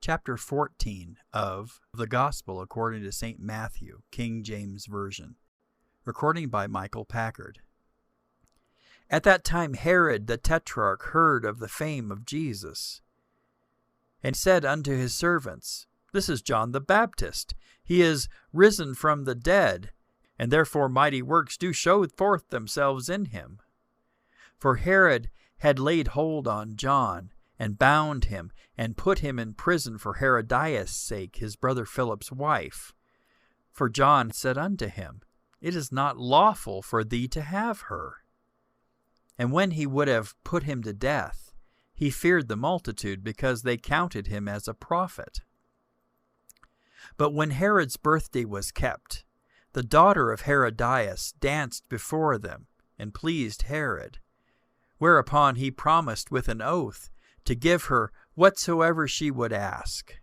chapter 14 of the Gospel according to St. Matthew, King James Version. Recording by Michael Packard. At that time Herod the Tetrarch heard of the fame of Jesus, and said unto his servants, This is John the Baptist. He is risen from the dead, and therefore mighty works do show forth themselves in him. For Herod had laid hold on John, and bound him, and put him in prison for Herodias' sake, his brother Philip's wife. For John said unto him, It is not lawful for thee to have her. And when he would have put him to death, he feared the multitude, because they counted him as a prophet. But when Herod's birthday was kept, the daughter of Herodias danced before them, and pleased Herod. Whereupon he promised with an oath to give her whatsoever she would ask.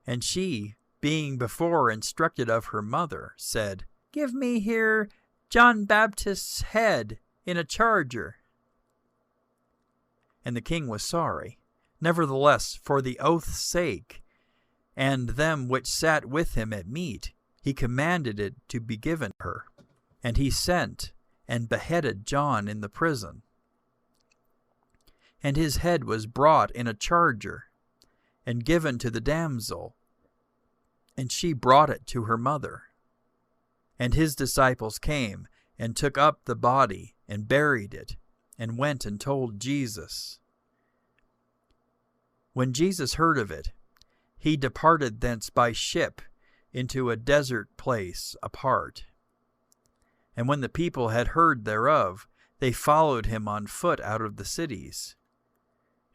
And she, being before instructed of her mother, said, Give me here John Baptist's head in a charger. And the king was sorry. Nevertheless, for the oath's sake, and them which sat with him at meat, he commanded it to be given her. And he sent and beheaded John in the prison. And his head was brought in a charger, and given to the damsel, and she brought it to her mother. And his disciples came, and took up the body, and buried it, and went and told Jesus. When Jesus heard of it, he departed thence by ship into a desert place apart. And when the people had heard thereof, they followed him on foot out of the cities.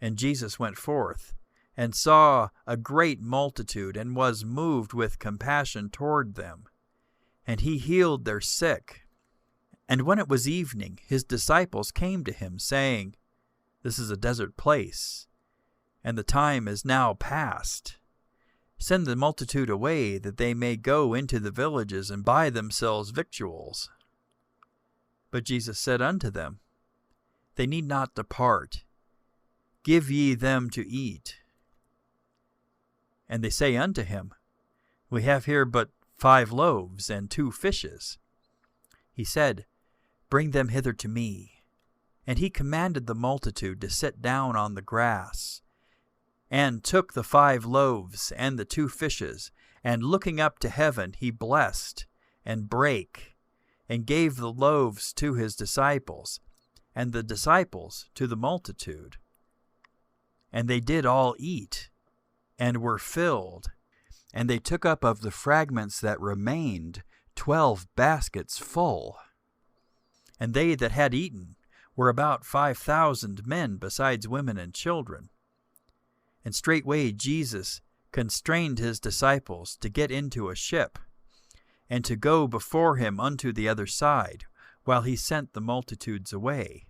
And Jesus went forth, and saw a great multitude, and was moved with compassion toward them. And he healed their sick. And when it was evening, his disciples came to him, saying, This is a desert place, and the time is now past. Send the multitude away, that they may go into the villages and buy themselves victuals. But Jesus said unto them, They need not depart. Give ye them to eat. And they say unto him, We have here but 5 loaves and 2 fishes. He said, Bring them hither to me. And he commanded the multitude to sit down on the grass, and took the 5 loaves and the 2 fishes, and looking up to heaven, he blessed, and brake, and gave the loaves to his disciples, and the disciples to the multitude. And they did all eat, and were filled. And they took up of the fragments that remained 12 baskets full. And they that had eaten were about 5,000 men, besides women and children. And straightway Jesus constrained his disciples to get into a ship, and to go before him unto the other side, while he sent the multitudes away.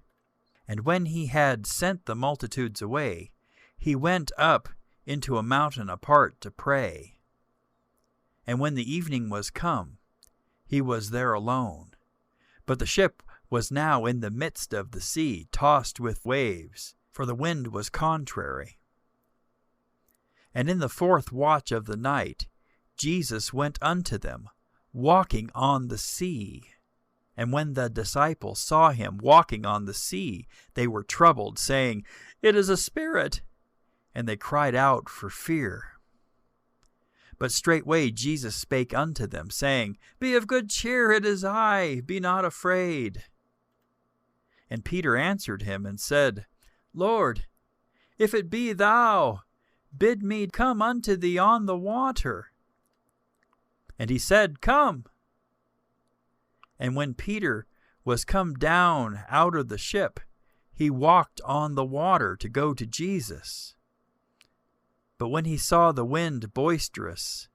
And when he had sent the multitudes away, he went up into a mountain apart to pray. And when the evening was come, he was there alone. But the ship was now in the midst of the sea, tossed with waves, for the wind was contrary. And in the 4th watch of the night, Jesus went unto them, walking on the sea. And when the disciples saw him walking on the sea, they were troubled, saying, It is a spirit. And they cried out for fear. But straightway Jesus spake unto them, saying, Be of good cheer, it is I, be not afraid. And Peter answered him and said, Lord, if it be thou, bid me come unto thee on the water. And he said, Come. And when Peter was come down out of the ship, he walked on the water to go to Jesus. But when he saw the wind boisterous,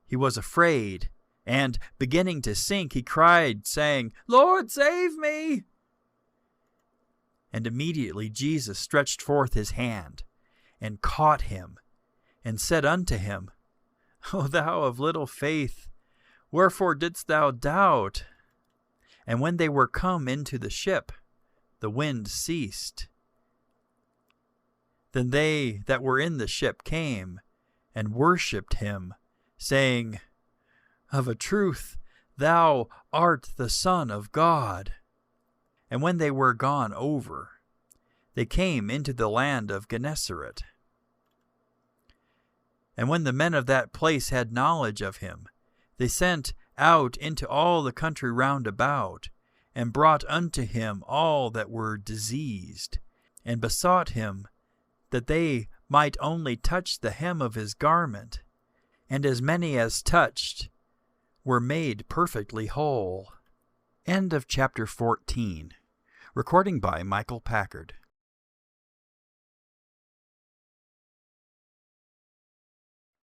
he was afraid, and beginning to sink, he cried, saying, Lord, save me! And immediately Jesus stretched forth his hand, and caught him, and said unto him, O thou of little faith, wherefore didst thou doubt? And when they were come into the ship, the wind ceased. Then they that were in the ship came and worshipped him, saying, Of a truth, thou art the Son of God. And when they were gone over, they came into the land of Gennesaret. And when the men of that place had knowledge of him, they sent out into all the country round about, and brought unto him all that were diseased, and besought him that they might only touch the hem of his garment, and as many as touched were made perfectly whole. End of chapter 14. Recording by Michael Packard.